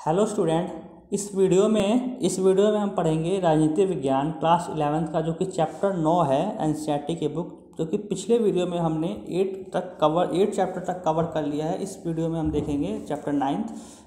Hello student. इस video में हम पढ़ेंगे राजनीति विज्ञान क्लास 11th का जो कि चैप्टर 9 है एनसीईआरटी की बुक, जो कि पिछले वीडियो में हमने 8 चैप्टर तक कवर कर लिया है। इस वीडियो में हम देखेंगे चैप्टर 9,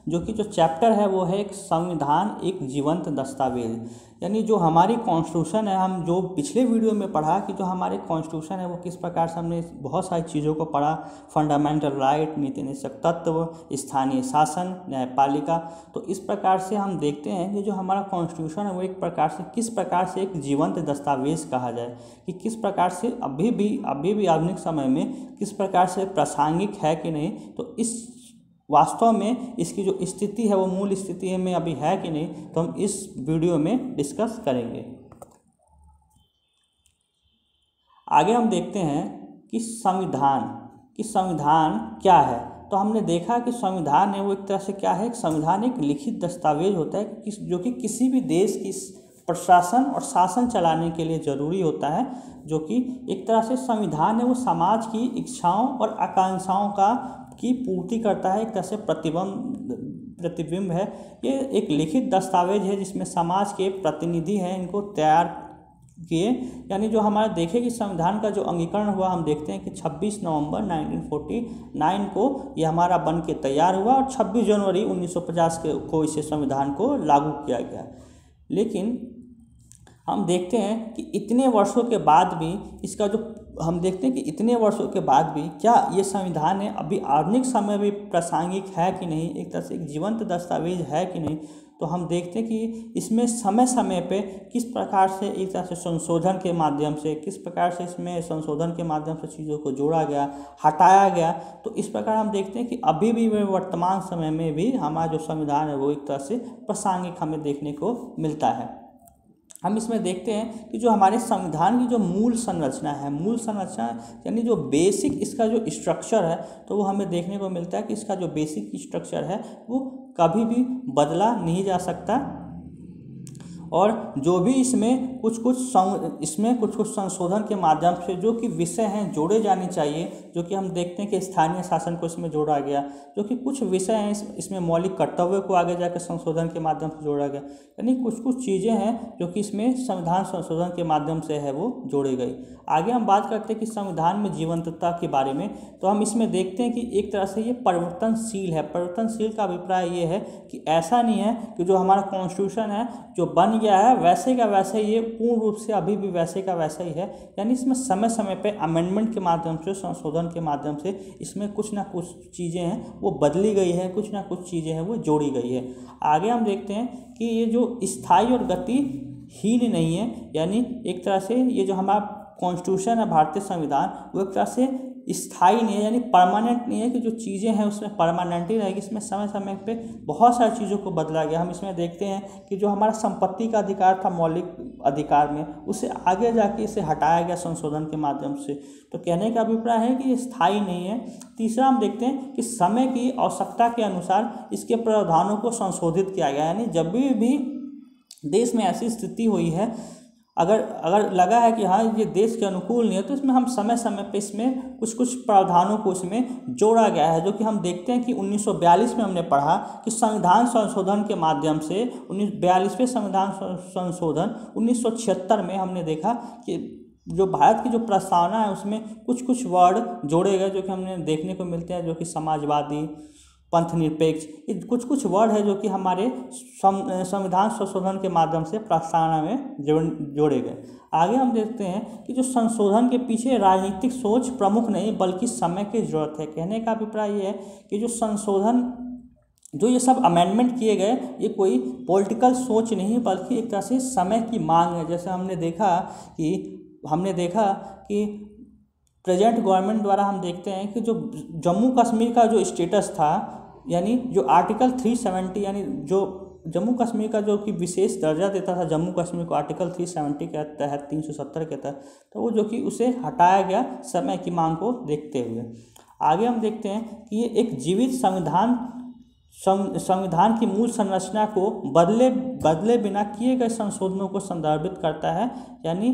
जो चैप्टर है वो है एक संविधान एक जीवंत दस्तावेज। यानी जो हमारी कॉन्स्टिट्यूशन है, हम जो पिछले वीडियो में पढ़ा कि जो हमारे कॉन्स्टिट्यूशन है वो किस प्रकार से हमने बहुत सारी चीज़ों को पढ़ा, फंडामेंटल राइट, नीति निषेधक तत्व, स्थानीय शासन, न्यायपालिका। तो इस प्रकार से हम देखते हैं कि जो हमारा कॉन्स्टिट्यूशन है वो एक प्रकार से किस प्रकार से एक जीवंत दस्तावेज कहा जाए, कि किस प्रकार से अभी भी आधुनिक समय में किस प्रकार से प्रासंगिक है कि नहीं। तो इस वास्तव में इसकी जो स्थिति है वो मूल स्थिति में अभी है कि नहीं, तो हम इस वीडियो में डिस्कस करेंगे। आगे हम देखते हैं कि संविधान क्या है। तो हमने देखा कि संविधान है वो एक तरह से क्या है, संविधान एक लिखित दस्तावेज होता है जो कि किसी भी देश की प्रशासन और शासन चलाने के लिए ज़रूरी होता है। जो कि एक तरह से संविधान है वो समाज की इच्छाओं और आकांक्षाओं की पूर्ति करता है, एक तरह से प्रतिबिंब है। ये एक लिखित दस्तावेज है जिसमें समाज के प्रतिनिधि हैं, इनको तैयार किए। यानी जो हमारा देखे कि संविधान का जो अंगीकरण हुआ, हम देखते हैं कि 26 नवंबर 1949 को ये हमारा बन के तैयार हुआ और 26 जनवरी 1950 को इसे संविधान को लागू किया गया। लेकिन हम देखते हैं कि इतने वर्षों के बाद भी क्या ये संविधान है अभी आधुनिक समय में प्रासंगिक है कि नहीं, एक तरह से एक जीवंत दस्तावेज है कि नहीं। तो हम देखते हैं कि इसमें समय समय पे किस प्रकार से एक तरह से संशोधन के माध्यम से चीज़ों को जोड़ा गया, हटाया गया। तो इस प्रकार हम देखते हैं कि अभी भी वर्तमान समय में भी हमारा जो संविधान है वो एक तरह से प्रासंगिक हमें देखने को मिलता है। हम इसमें देखते हैं कि जो हमारे संविधान की जो मूल संरचना यानी जो बेसिक इसका जो स्ट्रक्चर है, तो वो हमें देखने को मिलता है कि इसका जो बेसिक स्ट्रक्चर है वो कभी भी बदला नहीं जा सकता। और जो भी इसमें कुछ कुछ संशोधन के माध्यम से जो कि विषय हैं जोड़े जाने चाहिए, जो कि हम देखते हैं कि स्थानीय शासन को इसमें जोड़ा गया, जो कि कुछ विषय हैं इसमें मौलिक कर्तव्य को आगे जाकर संशोधन के माध्यम से जोड़ा गया। यानी कुछ चीज़ें हैं जो कि इसमें संविधान संशोधन के माध्यम से है वो जोड़ी गई। आगे हम बात करते हैं कि संविधान में जीवंतता के बारे में। तो हम इसमें देखते हैं कि एक तरह से ये परिवर्तनशील है। परिवर्तनशील का अभिप्राय ये है कि ऐसा नहीं है कि जो हमारा कॉन्स्टिट्यूशन है जो बन गया है वैसे का वैसे ये पूर्ण रूप से अभी भी वैसे का वैसा ही है। यानी इसमें समय समय पे अमेंडमेंट के माध्यम से, संशोधन के माध्यम से इसमें कुछ ना कुछ चीज़ें हैं वो बदली गई है, कुछ ना कुछ चीज़ें हैं वो जोड़ी गई है। आगे हम देखते हैं कि ये जो स्थायी और गतिहीन नहीं है, यानी एक तरह से ये जो हमारा कॉन्स्टिट्यूशन है, भारतीय संविधान, वो एक तरह से स्थायी नहीं है, यानी परमानेंट नहीं है कि जो चीज़ें हैं उसमें परमानेंट ही रहेगी। इसमें समय समय पे बहुत सारी चीज़ों को बदला गया। हम इसमें देखते हैं कि जो हमारा संपत्ति का अधिकार था मौलिक अधिकार में, उसे आगे जाके इसे हटाया गया संशोधन के माध्यम से। तो कहने का अभिप्राय है कि ये स्थायी नहीं है। तीसरा हम देखते हैं कि समय की आवश्यकता के अनुसार इसके प्रावधानों को संशोधित किया गया। यानी जब भी देश में ऐसी स्थिति हुई है, अगर लगा है कि हाँ ये देश के अनुकूल नहीं है, तो इसमें हम समय समय पे इसमें कुछ प्रावधानों को इसमें जोड़ा गया है। जो कि हम देखते हैं कि 1942 में हमने पढ़ा कि संविधान संशोधन के माध्यम से 42वें संविधान संशोधन 1976 में हमने देखा कि जो भारत की जो प्रस्तावना है उसमें कुछ वर्ड जोड़े गए, जो कि हमने देखने को मिलते हैं, जो कि समाजवादी, पंथ निरपेक्ष, ये कुछ वर्ड है जो कि हमारे संविधान संशोधन के माध्यम से प्रस्तावना में जोड़े गए। आगे हम देखते हैं कि जो संशोधन के पीछे राजनीतिक सोच प्रमुख नहीं बल्कि समय की जरूरत है। कहने का अभिप्राय ये है कि जो संशोधन, जो ये सब अमेंडमेंट किए गए, ये कोई पॉलिटिकल सोच नहीं बल्कि एक तरह से समय की मांग है। जैसे हमने देखा कि प्रेजेंट गवर्नमेंट द्वारा हम देखते हैं कि जो जम्मू कश्मीर का जो स्टेटस था, यानी जो आर्टिकल 370, यानी जो जम्मू कश्मीर का जो कि विशेष दर्जा देता था जम्मू कश्मीर को आर्टिकल 370 के तहत, 370 के तहत, तो वो जो कि उसे हटाया गया समय की मांग को देखते हुए। आगे हम देखते हैं कि ये एक जीवित संविधान की मूल संरचना को बदले बिना किए गए संशोधनों को संदर्भित करता है। यानी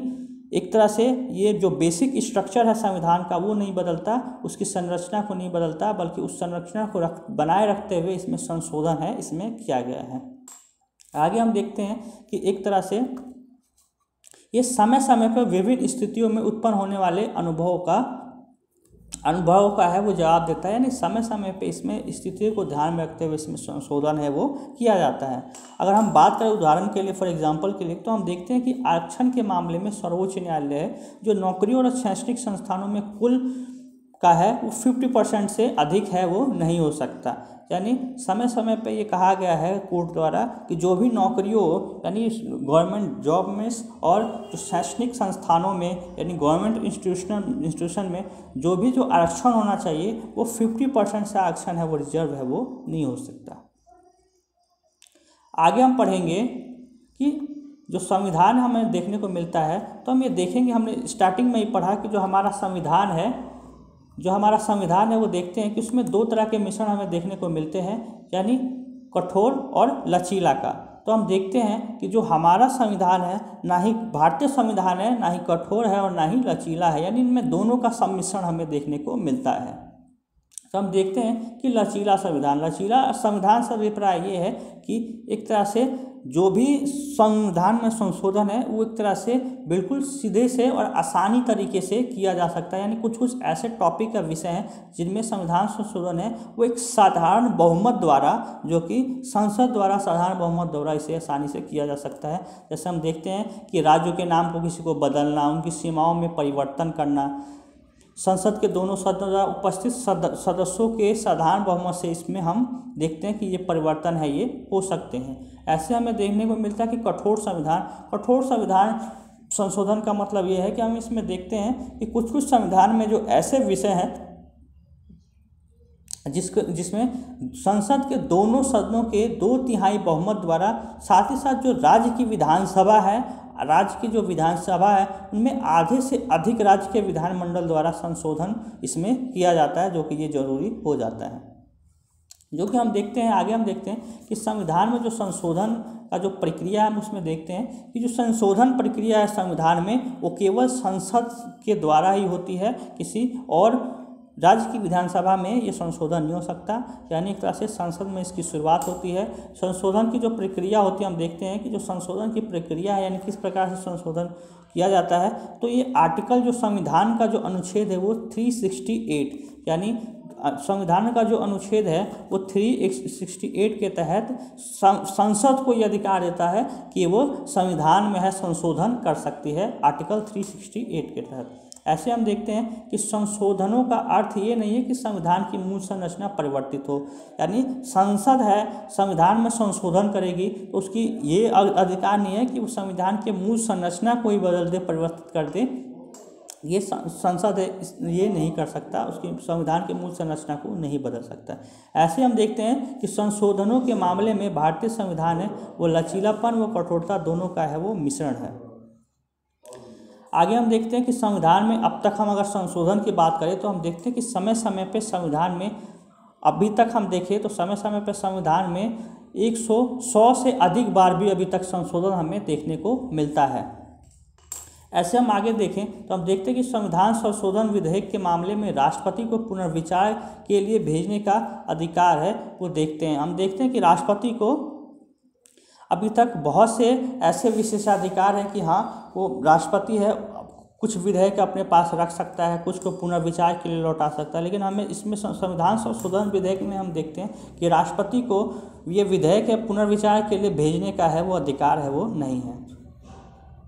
एक तरह से ये जो बेसिक स्ट्रक्चर है संविधान का वो नहीं बदलता, उसकी संरचना को नहीं बदलता, बल्कि उस संरचना को बनाए रखते हुए इसमें संशोधन है इसमें किया गया है। आगे हम देखते हैं कि एक तरह से ये समय समय पर विभिन्न स्थितियों में उत्पन्न होने वाले अनुभवों का है वो जवाब देता है, यानी समय समय पे इसमें स्थितियों को ध्यान में रखते हुए इसमें संशोधन है वो किया जाता है। अगर हम बात करें उदाहरण के लिए, फॉर एग्जांपल के लिए, तो हम देखते हैं कि आरक्षण के मामले में सर्वोच्च न्यायालय जो नौकरियों और शैक्षणिक संस्थानों में कुल का है वो 50% से अधिक है वो नहीं हो सकता। यानी समय समय पे ये कहा गया है कोर्ट द्वारा कि जो भी नौकरियों यानी गवर्नमेंट जॉब में और जो शैक्षणिक संस्थानों में यानी गवर्नमेंट इंस्टीट्यूशन में जो भी जो आरक्षण होना चाहिए वो 50% से आरक्षण है वो रिजर्व है वो नहीं हो सकता। आगे हम पढ़ेंगे कि जो संविधान हमें देखने को मिलता है, तो हम ये देखेंगे, हमने स्टार्टिंग में ही पढ़ा कि जो हमारा संविधान है वो देखते हैं कि उसमें दो तरह के मिश्रण हमें देखने को मिलते हैं, यानी कठोर और लचीला का। तो हम देखते हैं कि जो हमारा संविधान है, ना ही भारतीय संविधान है, ना ही कठोर है और ना ही लचीला है, यानी इनमें दोनों का सम्मिश्रण हमें देखने को मिलता है। तो हम देखते हैं कि लचीला संविधान से अभिप्राय ये है कि एक तरह से जो भी संविधान में संशोधन है वो एक तरह से बिल्कुल सीधे से और आसानी तरीके से किया जा सकता है, यानी कुछ ऐसे टॉपिक का विषय हैं जिनमें संविधान संशोधन है वो एक साधारण बहुमत द्वारा, जो कि संसद द्वारा साधारण बहुमत द्वारा इसे आसानी से किया जा सकता है। जैसे हम देखते हैं कि राज्यों के नाम को किसी को बदलना, उनकी सीमाओं में परिवर्तन करना, संसद के दोनों सदनों द्वारा उपस्थित सदस्यों के साधारण बहुमत से इसमें हम देखते हैं कि ये परिवर्तन है ये हो सकते हैं। ऐसे हमें देखने को मिलता है कि कठोर संविधान संशोधन का मतलब ये है कि हम इसमें देखते हैं कि कुछ संविधान में जो ऐसे विषय हैं जिसमें संसद के दोनों सदनों के 2/3 बहुमत द्वारा, साथ ही साथ जो राज्य की विधानसभा है, राज्य की जो विधानसभा है उनमें आधे से अधिक राज्य के विधानमंडल द्वारा संशोधन इसमें किया जाता है, जो कि ये जरूरी हो जाता है। जो कि हम देखते हैं, आगे हम देखते हैं कि संविधान में जो संशोधन का जो प्रक्रिया है हम उसमें देखते हैं कि जो संशोधन प्रक्रिया है संविधान में वो केवल संसद के द्वारा ही होती है, किसी और राज्य की विधानसभा में ये संशोधन नहीं हो सकता। यानी एक तरह से संसद में इसकी शुरुआत होती है। संशोधन की जो प्रक्रिया होती है हम देखते हैं कि जो संशोधन की प्रक्रिया है यानी किस प्रकार से संशोधन किया जाता है, तो ये आर्टिकल जो संविधान का जो अनुच्छेद है वो 368 यानी संविधान का जो अनुच्छेद है वो 368 के तहत संसद को ये अधिकार देता है कि वो संविधान में है संशोधन कर सकती है, आर्टिकल 368 के तहत। ऐसे हम देखते हैं कि संशोधनों का अर्थ ये नहीं है कि संविधान की मूल संरचना परिवर्तित हो, यानी संसद है संविधान में संशोधन करेगी तो उसकी ये अधिकार नहीं है कि वो संविधान के मूल संरचना को ही बदल दे, परिवर्तित कर दे। ये संसद है ये नहीं कर सकता, उसकी संविधान के मूल संरचना को नहीं बदल सकता। ऐसे हम देखते हैं कि संशोधनों के मामले में भारतीय संविधान है वो लचीलापन व कठोरता दोनों का है वो मिश्रण है। आगे हम देखते हैं कि संविधान में अब तक हम अगर संशोधन की बात करें तो हम देखते हैं कि समय समय पे संविधान में अभी तक हम देखें तो समय समय पे संविधान में 100 से अधिक बार भी अभी तक संशोधन हमें देखने को मिलता है। ऐसे हम आगे देखें तो हम देखते हैं कि संविधान संशोधन विधेयक के मामले में राष्ट्रपति को पुनर्विचार के लिए भेजने का अधिकार है वो देखते हैं। हम देखते हैं कि राष्ट्रपति को अभी तक बहुत से ऐसे विशेषाधिकार हैं कि हाँ वो राष्ट्रपति है कुछ विधेयक अपने पास रख सकता है, कुछ को पुनर्विचार के लिए लौटा सकता है, लेकिन हमें इसमें संविधान संशोधन विधेयक में हम देखते हैं कि राष्ट्रपति को ये विधेयक पुनर्विचार के लिए भेजने का है वो अधिकार है वो नहीं है।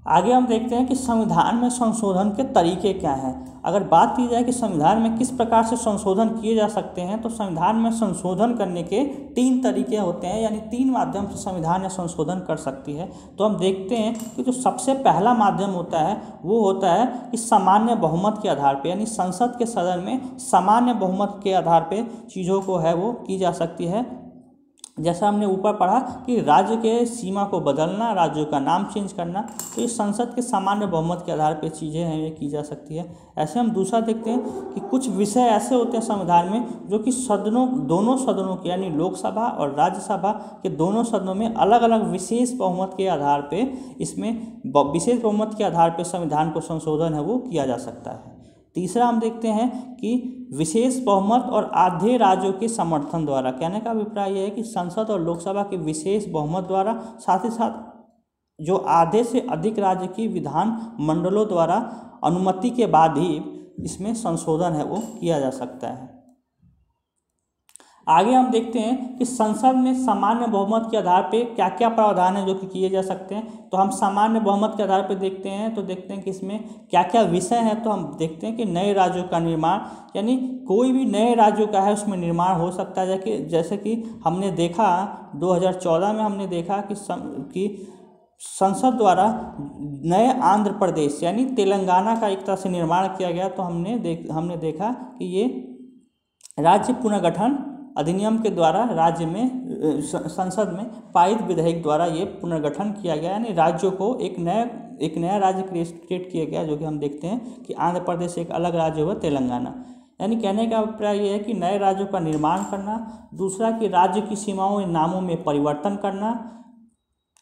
आगे हम देखते हैं कि संविधान में संशोधन के तरीके क्या हैं। अगर बात की जाए कि संविधान में किस प्रकार से संशोधन किए जा सकते हैं तो संविधान में संशोधन करने के 3 तरीके होते हैं, यानी 3 माध्यम से संविधान में संशोधन कर सकती है। तो हम देखते हैं कि जो सबसे पहला माध्यम होता है वो होता है कि सामान्य बहुमत के आधार पर, यानी संसद के सदन में सामान्य बहुमत के आधार पर चीज़ों को है वो की जा सकती है। जैसा हमने ऊपर पढ़ा कि राज्य के सीमा को बदलना, राज्यों का नाम चेंज करना, तो ये संसद के सामान्य बहुमत के आधार पर चीज़ें हैं, ये की जा सकती है। ऐसे हम दूसरा देखते हैं कि कुछ विषय ऐसे होते हैं संविधान में जो कि दोनों सदनों के यानी लोकसभा और राज्यसभा के दोनों सदनों में अलग अलग विशेष बहुमत के आधार पर विशेष बहुमत के आधार पर संविधान को संशोधन है वो किया जा सकता है। तीसरा हम देखते हैं कि विशेष बहुमत और आधे राज्यों के समर्थन द्वारा। कहने का अभिप्राय यह है कि संसद और लोकसभा के विशेष बहुमत द्वारा, साथ ही साथ जो आधे से अधिक राज्य की विधान मंडलों द्वारा अनुमति के बाद ही इसमें संशोधन है वो किया जा सकता है। आगे हम देखते हैं कि संसद में सामान्य बहुमत के आधार पे क्या क्या प्रावधान है जो कि किए जा सकते हैं। तो हम सामान्य बहुमत के आधार पे देखते हैं तो देखते हैं कि इसमें क्या क्या विषय हैं। तो हम देखते हैं कि नए राज्यों का निर्माण, यानी कोई भी नए राज्यों का है उसमें निर्माण हो सकता है। जैसे कि हमने देखा 2014 में हमने देखा कि संसद द्वारा नए आंध्र प्रदेश यानी तेलंगाना का एक तरह से निर्माण किया गया। तो हमने देखा कि ये राज्य पुनर्गठन अधिनियम के द्वारा राज्य में संसद में पारित विधेयक द्वारा ये पुनर्गठन किया गया, यानी राज्यों को एक नया राज्य क्रिएट किया गया, जो कि हम देखते हैं कि आंध्र प्रदेश एक अलग राज्य हुआ तेलंगाना। यानी कहने का अभिप्राय ये है कि नए राज्यों का निर्माण करना। दूसरा कि राज्य की सीमाओं या नामों में परिवर्तन करना,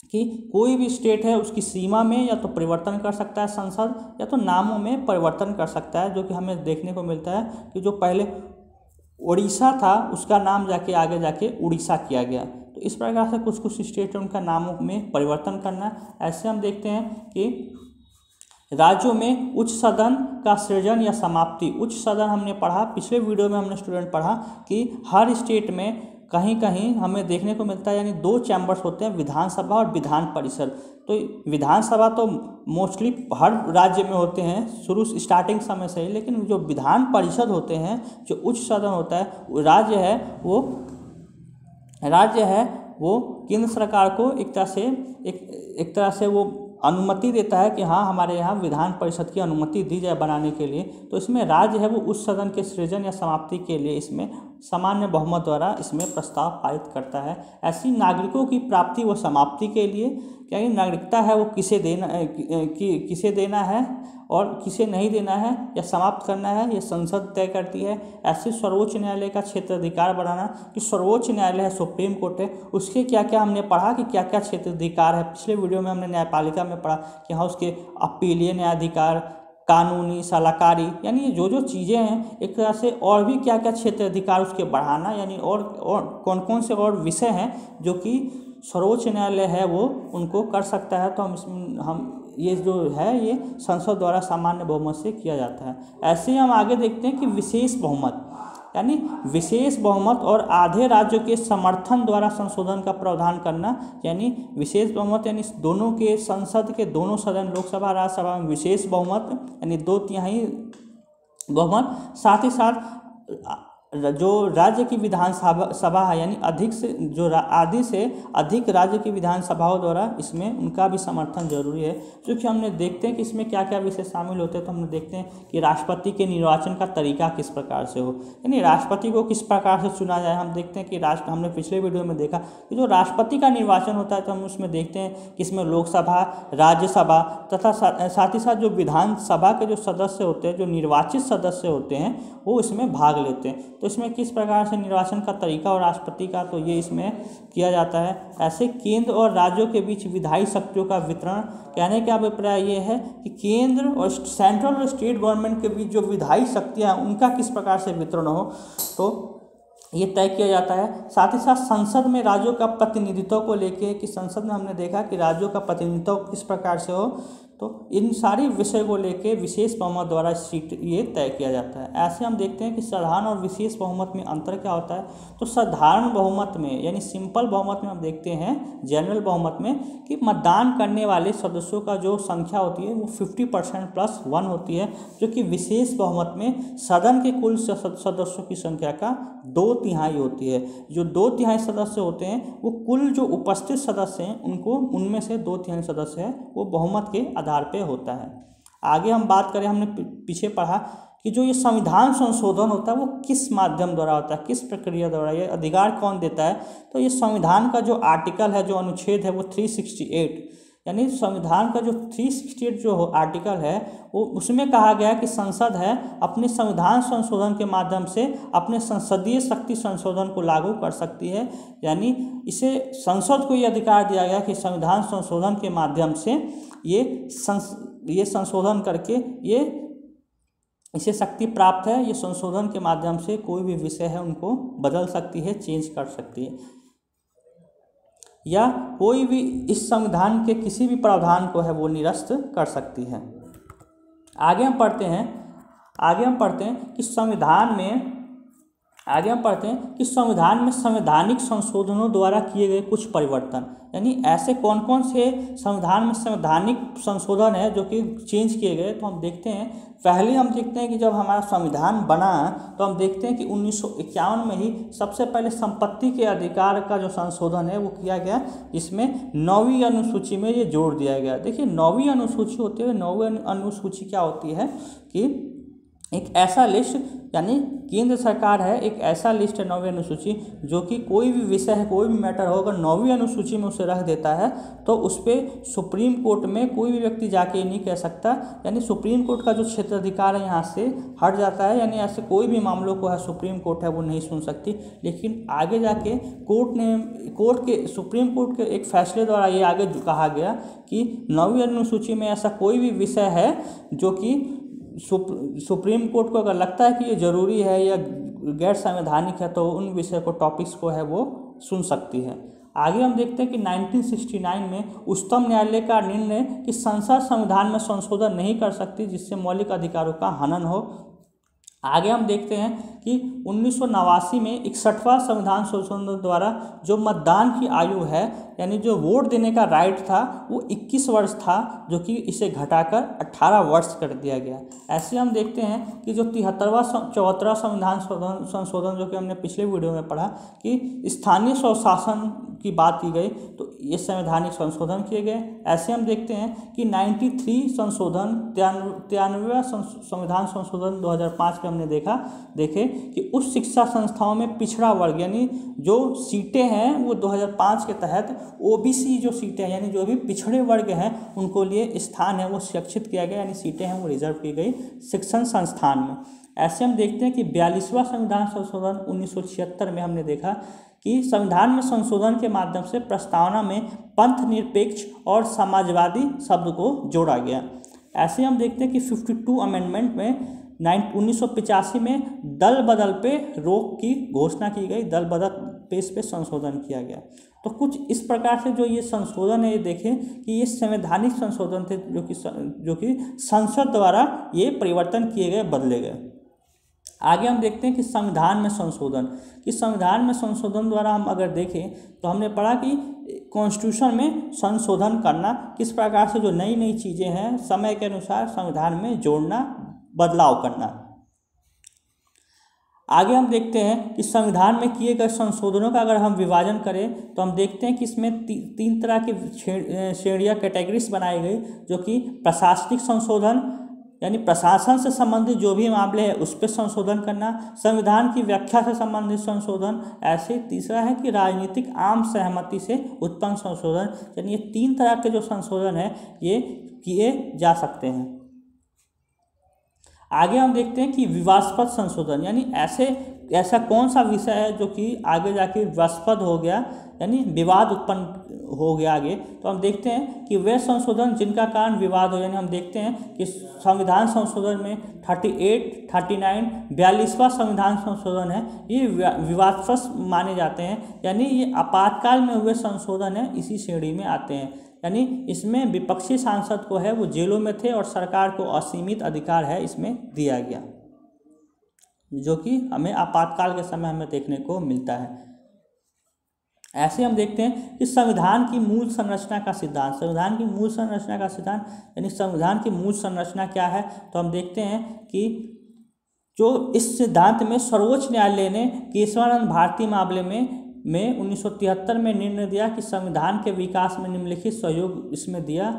कि कोई भी स्टेट है उसकी सीमा में या तो परिवर्तन कर सकता है संसद, या तो नामों में परिवर्तन कर सकता है, जो कि हमें देखने को मिलता है कि जो पहले उड़ीसा था उसका नाम आगे जाके उड़ीसा किया गया। तो इस प्रकार से कुछ स्टेट उनका नामों में परिवर्तन करना। ऐसे हम देखते हैं कि राज्यों में उच्च सदन का सृजन या समाप्ति। उच्च सदन हमने पढ़ा, पिछले वीडियो में हमने स्टूडेंट पढ़ा कि हर स्टेट में कहीं कहीं हमें देखने को मिलता है, यानी 2 चैम्बर्स होते हैं, विधानसभा और विधान परिषद। तो विधानसभा तो मोस्टली हर राज्य में होते हैं स्टार्टिंग समय से ही, लेकिन जो विधान परिषद होते हैं, जो उच्च सदन होता है, राज्य है वो केंद्र सरकार को एक तरह से वो अनुमति देता है कि हाँ हमारे यहाँ विधान परिषद की अनुमति दी जाए बनाने के लिए। तो इसमें राज्य है वो उस सदन के सृजन या समाप्ति के लिए इसमें सामान्य बहुमत द्वारा इसमें प्रस्ताव पारित करता है। ऐसी नागरिकों की प्राप्ति व समाप्ति के लिए क्या नागरिकता है वो किसे देना है और किसे नहीं देना है या समाप्त करना है, ये संसद तय करती है। ऐसे सर्वोच्च न्यायालय का क्षेत्राधिकार बढ़ाना, कि सर्वोच्च न्यायालय है, सुप्रीम कोर्ट है, उसके क्या क्या हमने पढ़ा कि क्या क्या क्षेत्राधिकार है। पिछले वीडियो में हमने न्यायपालिका में पढ़ा कि हाँ उसके अपीलीय न्यायाधिकार, कानूनी सलाहकारी, यानी ये जो चीज़ें हैं एक तरह से, और भी क्या क्या क्षेत्राधिकार उसके बढ़ाना, यानी और कौन कौन से और विषय हैं जो कि सर्वोच्च न्यायालय है वो उनको कर सकता है। तो हम ये जो है ये संसद द्वारा सामान्य बहुमत से किया जाता है। ऐसे ही हम आगे देखते हैं कि विशेष बहुमत, यानी विशेष बहुमत और आधे राज्यों के समर्थन द्वारा संशोधन का प्रावधान करना। यानी विशेष बहुमत यानी दोनों के संसद के दोनों सदन लोकसभा राज्यसभा में विशेष बहुमत यानी 2/3 बहुमत, साथ ही साथ जो राज्य की विधानसभा है यानी आधे से अधिक राज्य की विधानसभाओं द्वारा इसमें उनका भी समर्थन जरूरी है। क्योंकि हमने देखते हैं कि इसमें क्या क्या विषय शामिल होते हैं। तो हमने देखते हैं कि राष्ट्रपति के निर्वाचन का तरीका किस प्रकार से हो, यानी राष्ट्रपति को किस प्रकार से चुना जाए। हम देखते हैं कि हमने पिछले वीडियो में देखा कि जो राष्ट्रपति का निर्वाचन होता है तो हम उसमें देखते हैं कि इसमें लोकसभा, राज्यसभा तथा साथ ही साथ जो विधानसभा के जो सदस्य होते हैं, जो निर्वाचित सदस्य होते हैं, वो इसमें भाग लेते हैं। तो इसमें किस प्रकार से निर्वाचन का तरीका और राष्ट्रपति का, तो ये इसमें किया जाता है। ऐसे केंद्र और राज्यों के बीच विधायी शक्तियों का वितरण। कहने का अभिप्राय ये है कि केंद्र और सेंट्रल और स्टेट गवर्नमेंट के बीच जो विधायी शक्तियाँ हैं उनका किस प्रकार से वितरण हो, तो ये तय किया जाता है। साथ ही साथ संसद में राज्यों का प्रतिनिधित्व को लेके, कि संसद में हमने देखा कि राज्यों का प्रतिनिधित्व किस प्रकार से हो, तो इन सारी विषय को लेके विशेष बहुमत द्वारा ये तय किया जाता है। ऐसे हम देखते हैं कि साधारण और विशेष बहुमत में अंतर क्या होता है। तो साधारण बहुमत में यानी सिंपल बहुमत में हम देखते हैं, जनरल बहुमत में, कि मतदान करने वाले सदस्यों का जो संख्या होती है वो 50% + 1 होती है, जो कि विशेष बहुमत में सदन के कुल सदस्यों की संख्या का 2/3 होती है। जो 2/3 सदस्य होते हैं वो कुल जो उपस्थित सदस्य हैं उनमें से 2/3 सदस्य है वो बहुमत के आधार पे होता है। आगे हम बात करें, हमने पीछे पढ़ा कि जो ये संविधान संशोधन होता है वो किस माध्यम द्वारा होता है, किस प्रक्रिया द्वारा, ये अधिकार कौन देता है। तो ये संविधान का जो आर्टिकल है, जो अनुच्छेद है वो 368, यानी संविधान का जो 368 जो आर्टिकल है वो उसमें कहा गया कि संसद है अपने संविधान संशोधन के माध्यम से अपने संसदीय शक्ति संशोधन को लागू कर सकती है। यानी इसे संसद को ये अधिकार दिया गया कि संविधान संशोधन के माध्यम से ये संशोधन करके इसे शक्ति प्राप्त है। ये संशोधन के माध्यम से कोई भी विषय है उनको बदल सकती है, चेंज कर सकती है, या कोई भी इस संविधान के किसी भी प्रावधान को है वो निरस्त कर सकती है। आगे हम पढ़ते हैं कि संविधान में संवैधानिक संशोधनों द्वारा किए गए कुछ परिवर्तन, यानी ऐसे कौन कौन से संविधान में संवैधानिक संशोधन है जो कि चेंज किए गए। तो हम देखते हैं, पहले हम देखते हैं कि जब हमारा संविधान बना तो हम देखते हैं कि 1951 में ही सबसे पहले संपत्ति के अधिकार का जो संशोधन है वो किया गया, जिसमें 9वीं अनुसूची में ये जोड़ दिया गया। देखिए 9वीं अनुसूची होते हुए 9वीं अनुसूची क्या होती है कि एक ऐसा लिस्ट, यानी केंद्र सरकार है एक ऐसा लिस्ट है 9वीं अनुसूची, जो कि कोई भी विषय है, कोई भी मैटर हो, अगर 9वीं अनुसूची में उसे रख देता है तो उस पर सुप्रीम कोर्ट में कोई भी व्यक्ति जाके नहीं कह सकता, यानी सुप्रीम कोर्ट का जो क्षेत्राधिकार है यहाँ से हट जाता है। यानी ऐसे कोई भी मामलों को है सुप्रीम कोर्ट है वो नहीं सुन सकती। लेकिन आगे जाके सुप्रीम कोर्ट के एक फैसले द्वारा ये आगे कहा गया कि 9वीं अनुसूची में ऐसा कोई भी विषय है जो कि सुप्रीम कोर्ट को अगर लगता है कि ये ज़रूरी है या गैर संवैधानिक है तो उन विषय को, टॉपिक्स को है वो सुन सकती है। आगे हम देखते हैं कि 1969 में उच्चतम न्यायालय का निर्णय कि संसद संविधान में संशोधन नहीं कर सकती जिससे मौलिक अधिकारों का हनन हो। आगे हम देखते हैं कि 1989 में 61वां संविधान संशोधन द्वारा जो मतदान की आयु है, यानी जो वोट देने का राइट था वो 21 वर्ष था, जो कि इसे घटाकर 18 वर्ष कर दिया गया। ऐसे हम देखते हैं कि जो 74वां संविधान संशोधन जो कि हमने पिछले वीडियो में पढ़ा कि स्थानीय स्वशासन की बात की गई, तो ये संवैधानिक संशोधन किए गए। ऐसे हम देखते हैं कि 93 संशोधन 93वां संविधान संशोधन 2005 में हमने देखे कि उच्च शिक्षा संस्थाओं में पिछड़ा वर्ग, यानी जो सीटें हैं वो 2005 के तहत ओबीसी जो सीटें हैं, यानी जो भी पिछड़े वर्ग हैं उनको लिए स्थान है वो सुरक्षित किया गया, यानी सीटें हैं वो रिजर्व की गई शिक्षण संस्थान में। ऐसे हम देखते हैं कि 42वां संविधान संशोधन 1976 में हमने देखा कि संविधान में संशोधन के माध्यम से प्रस्तावना में पंथ निरपेक्ष और समाजवादी शब्द को जोड़ा गया। ऐसे हम देखते हैं कि 52 अमेंडमेंट में 1985 में दल बदल पे रोक की घोषणा की गई, दल बदल पे इस पे संशोधन किया गया। तो कुछ इस प्रकार से जो ये संशोधन है, ये देखें कि ये संवैधानिक संशोधन थे जो कि संसद द्वारा ये परिवर्तन किए गए, बदले गए। आगे हम देखते हैं कि संविधान में संशोधन द्वारा हम अगर देखें तो हमने पढ़ा कि कॉन्स्टिट्यूशन में संशोधन करना, किस प्रकार से जो नई नई चीज़ें हैं समय के अनुसार संविधान में जोड़ना, बदलाव करना। आगे हम देखते हैं कि संविधान में किए गए संशोधनों का अगर हम विभाजन करें तो हम देखते हैं कि इसमें तीन तरह की श्रेणियाँ, कैटेगरीज बनाई गई, जो कि प्रशासनिक संशोधन, यानी प्रशासन से संबंधित जो भी मामले हैं उस पर संशोधन करना, संविधान की व्याख्या से संबंधित संशोधन, ऐसे तीसरा है कि राजनीतिक आम सहमति से उत्पन्न संशोधन। यानी ये 3 तरह के जो संशोधन है ये किए जा सकते हैं। आगे हम देखते हैं कि विवादास्पद संशोधन, यानी ऐसा कौन सा विषय है जो कि आगे जाके विवादास्पद हो गया, यानी विवाद उत्पन्न हो गया आगे। तो हम देखते हैं कि वे संशोधन जिनका कारण विवाद हो, यानी हम देखते हैं कि संविधान संशोधन में 38, 39, 42वां संविधान संशोधन है, ये विवादास्पद माने जाते हैं, यानी ये आपातकाल में हुए संशोधन है, इसी श्रेणी में आते हैं। यानी इसमें विपक्षी सांसद को है वो जेलों में थे और सरकार को असीमित अधिकार है इसमें दिया गया, जो कि हमें आपातकाल के समय हमें देखने को मिलता है। ऐसे हम देखते हैं कि संविधान की मूल संरचना का सिद्धांत, यानी संविधान की मूल संरचना क्या है, तो हम देखते हैं कि जो इस सिद्धांत में सर्वोच्च न्यायालय ने केशवानंद भारती मामले में 1973 में निर्णय दिया कि संविधान के विकास में निम्नलिखित सहयोग इसमें दिया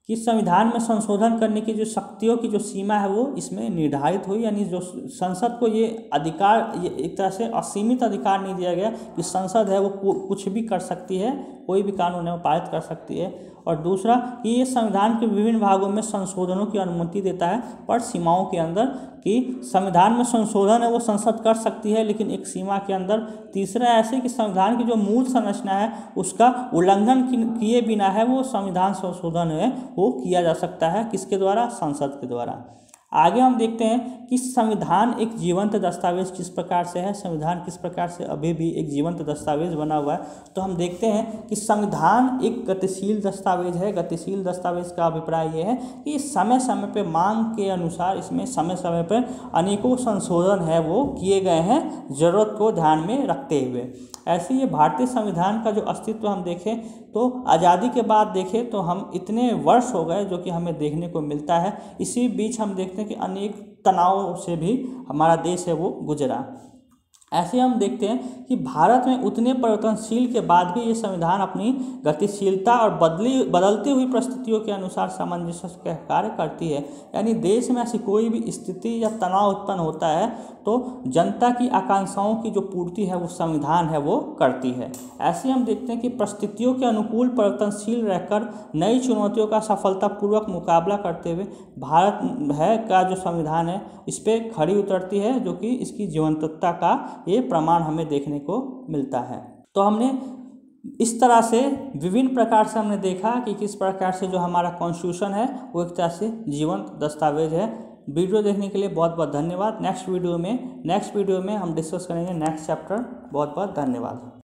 कि संविधान में संशोधन करने की जो शक्तियों की जो सीमा है वो इसमें निर्धारित हुई, यानी जो संसद को ये अधिकार, ये एक तरह से असीमित अधिकार नहीं दिया गया कि संसद है वो कुछ भी कर सकती है, कोई भी कानून है वो पारित कर सकती है। और दूसरा कि ये संविधान के विभिन्न भागों में संशोधनों की अनुमति देता है, पर सीमाओं के अंदर, कि संविधान में संशोधन है वो संसद कर सकती है लेकिन एक सीमा के अंदर। तीसरा ऐसे कि संविधान की जो मूल संरचना है उसका उल्लंघन किए बिना है वो संविधान संशोधन है वो किया जा सकता है, किसके द्वारा? संसद के द्वारा। आगे हम देखते हैं कि संविधान एक जीवंत दस्तावेज किस प्रकार से है, संविधान किस प्रकार से अभी भी एक जीवंत दस्तावेज बना हुआ है। तो हम देखते हैं कि संविधान एक गतिशील दस्तावेज है। गतिशील दस्तावेज का अभिप्राय ये है कि समय समय पर मांग के अनुसार इसमें समय समय पर अनेकों संशोधन है वो किए गए हैं, ज़रूरत को ध्यान में रखते हुए। ऐसे ये भारतीय संविधान का जो अस्तित्व हम देखें तो आज़ादी के बाद देखें तो हम इतने वर्ष हो गए जो कि हमें देखने को मिलता है। इसी बीच हम देखते हैं कि अनेक तनावों से भी हमारा देश है वो गुजरा। ऐसे हम देखते हैं कि भारत में उतने परिवर्तनशील के बाद भी ये संविधान अपनी गतिशीलता और बदलती हुई परिस्थितियों के अनुसार सामंजस्य का कार्य करती है। यानी देश में ऐसी कोई भी स्थिति या तनाव उत्पन्न होता है तो जनता की आकांक्षाओं की जो पूर्ति है वो संविधान है वो करती है। ऐसे हम देखते हैं कि परिस्थितियों के अनुकूल परिवर्तनशील रहकर नई चुनौतियों का सफलतापूर्वक मुकाबला करते हुए भारत है का जो संविधान है इस पर खड़ी उतरती है, जो कि इसकी जीवंतता का ये प्रमाण हमें देखने को मिलता है। तो हमने इस तरह से विभिन्न प्रकार से हमने देखा कि किस प्रकार से जो हमारा कॉन्स्टिट्यूशन है वो एक तरह से जीवंत दस्तावेज है। वीडियो देखने के लिए बहुत बहुत धन्यवाद। नेक्स्ट वीडियो में हम डिस्कस करेंगे नेक्स्ट चैप्टर। बहुत बहुत धन्यवाद।